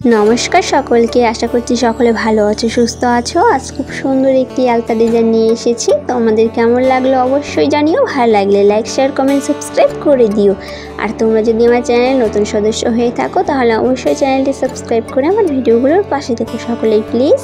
नमस्कार सकल के आशा करছি সকলে ভালো আছো সুস্থ আছো। আজ খুব সুন্দর একটি আলতা ডিজাইন নিয়ে এসেছি। তোমাদের কেমন লাগলো অবশ্যই জানিও। ভালো লাগলে লাইক শেয়ার কমেন্ট সাবস্ক্রাইব করে দিও। আর তোমরা যদি আমার চ্যানেলে নতুন সদস্য হয়ে থাকো তাহলে অবশ্যই চ্যানেলটি সাবস্ক্রাইব করে আমার ভিডিওগুলোর পাশে থেকো সকলেই প্লিজ।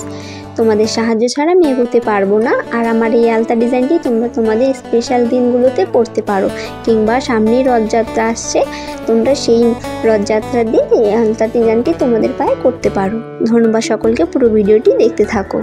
তোমাদের সাহায্য ছাড়া আমি এগোতে পারবো না। আর আমার এই আলতা ডিজাইনটি তোমরা তোমাদের স্পেশাল দিনগুলোতে পরতে পারো, কিংবা সামনেই রথযাত্রা আসছে, তোমরা সেই রথযাত্রার দিন এই আলতা ডিজাইনটি তোমাদের পায়ে করতে পারো। ধন্যবাদ সকলকে, পুরো ভিডিওটি দেখতে থাকো।